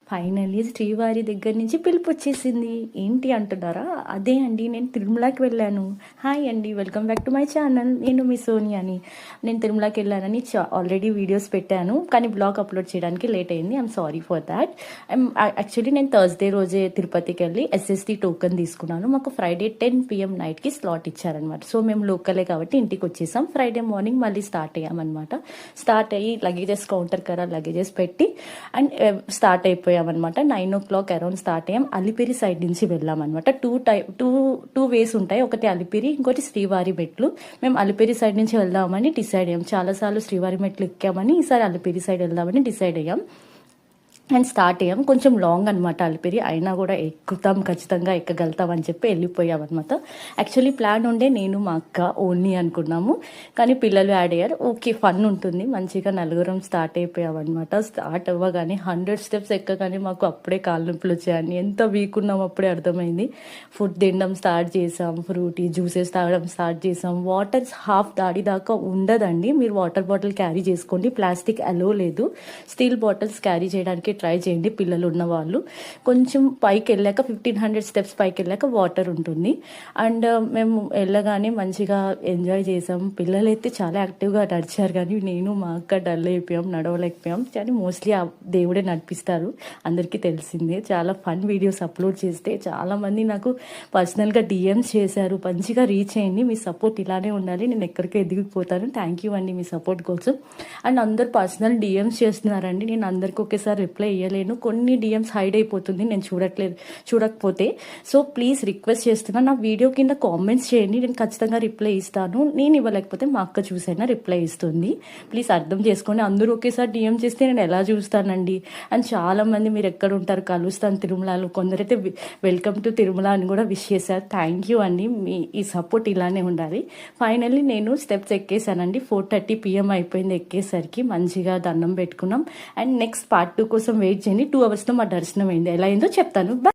Finally శ్రీవారి దగ్గర నుంచి పిలుపు వచ్చేసింది. ఏంటి అంటున్నారా? అదే అండి, నేను తిరుమలకి వెళ్ళాను. హాయ్ అండి, welcome back to my channel. నేను మీ సోనియాని. నేను తిరుమలకి వెళ్ళానని ఆల్రెడీ వీడియోస్ పెట్టాను, కానీ బ్లాగ్ అప్లోడ్ చేయడానికి లేట్ అయింది. I'm sorry for that. Actually నేను థర్స్డే రోజే తిరుపతికి వెళ్ళి ఎస్ఎస్డి టోకెన్ తీసుకున్నాను. మాకు ఫ్రైడే 10 PM నైట్కి స్లాట్ ఇచ్చారనమాట. సో మేము లోకలే కాబట్టి ఇంటికి వచ్చేసాం. ఫ్రైడే మార్నింగ్ మళ్ళీ స్టార్ట్ అయ్యామన్నమాట. స్టార్ట్ అయ్యి లగేజెస్ కౌంటర్ కరా లగేజెస్ పెట్టి అండ్ స్టార్ట్ అయిపోయామన్నమాట. 9 o'clock అరౌండ్ స్టార్ట్ అయ్యాం. అలిపిరి సైడ్ నుంచి వెళ్ళామన్నమాట. టూ వేస్ ఉంటాయి. ఒకటి అలిపిరి, ఇంకోటి శ్రీవారి మెట్లు. మేము అలిపిరి సైడ్ నుంచి వెళ్దామని డిసైడ్ అయ్యాం. చాలాసార్లు శ్రీవారి మెట్లు ఎక్కామని ఈసారి అలిపిరి సైడ్ వెళ్దామని డిసైడ్ అయ్యాం అండ్ స్టార్ట్ అయ్యాం. కొంచెం లాంగ్ అనమాట అలిపిరి, అయినా కూడా ఎక్కుతాం, ఖచ్చితంగా ఎక్కగలుగుతాం అని చెప్పి వెళ్ళిపోయాం అనమాట. యాక్చువల్లీ ప్లాన్ ఉండే నేను మా అక్క ఓన్లీ అనుకున్నాము, కానీ పిల్లలు యాడ్ అయ్యారు. ఓకే, ఫన్ ఉంటుంది. మంచిగా నలుగురం స్టార్ట్ అయిపోయాం అనమాట. స్టార్ట్ అవ్వగానే 100 steps ఎక్కగానే మాకు అప్పుడే కాళ్ళ నొప్పులు వచ్చాయని, ఎంత వీక్ ఉన్నాం అప్పుడే అర్థమైంది. ఫుడ్ తినడం స్టార్ట్ చేసాం, ఫ్రూటీ జ్యూసెస్ తాగడం స్టార్ట్ చేసాం. వాటర్ హాఫ్ దాడి దాకా ఉండదండి, మీరు వాటర్ బాటిల్ క్యారీ చేసుకోండి. ప్లాస్టిక్ అలో లేదు. స్టీల్ బాటిల్స్ క్యారీ చేయడానికి ట్రై చేయండి పిల్లలు ఉన్న వాళ్ళు. కొంచెం పైకి వెళ్ళాక 1500 steps పైకి వెళ్ళాక వాటర్ ఉంటుంది. అండ్ మేము వెళ్ళగానే మంచిగా ఎంజాయ్ చేసాం. పిల్లలు అయితే చాలా యాక్టివ్గా నడిచారు, కానీ నేను మా అక్క డల్ అయిపోయాం, నడవలేకపోయాం. కానీ మోస్ట్లీ ఆ దేవుడే నడిపిస్తారు, అందరికీ తెలిసిందే. చాలా ఫన్ వీడియోస్ అప్లోడ్ చేస్తే చాలామంది నాకు పర్సనల్గా డిఎమ్స్ చేశారు. మంచిగా రీచ్ అయ్యింది. మీ సపోర్ట్ ఇలానే ఉండాలి, నేను ఎక్కడికి ఎదిగిపోతాను. థ్యాంక్ యూ అండి మీ సపోర్ట్ కోసం. అండ్ అందరు పర్సనల్ డిఎమ్స్ చేస్తున్నారండి. నేను అందరికీ ఒకేసారి రిప్లై ఇవ్వలేను, కొన్ని డిఎమ్స్ హైడ్ అయిపోతుంది నేను చూడకపోతే. సో ప్లీజ్ రిక్వెస్ట్ చేస్తున్నా, నా వీడియో కింద కామెంట్స్ చేయండి, నేను ఖచ్చితంగా రిప్లై ఇస్తాను. నేను ఇవ్వలేకపోతే మా అక్క చూసైనా రిప్లై ఇస్తుంది. ప్లీజ్ అర్థం చేసుకొని, అందరూ ఒకేసారి డిఎం చేస్తే నేను ఎలా చూస్తానండి. అండ్ చాలామంది మీరు ఎక్కడ ఉంటారు, కలుస్తాను తిరుమలలో, కొందరైతే వెల్కమ్ టు తిరుమల అని కూడా విష్ చేశారు. థ్యాంక్ యూ అండి, మీ ఈ సపోర్ట్ ఇలానే ఉండాలి. ఫైనల్లీ నేను స్టెప్స్ ఎక్కేసానండి. 4:30 PM అయిపోయింది ఎక్కేసరికి. మంచిగా దండం పెట్టుకున్నాం. అండ్ నెక్స్ట్ part 2 కోసం వెయిట్ చేయండి. 2 hours మా దర్శనం అయింది. ఎలా అయిందో చెప్తాను.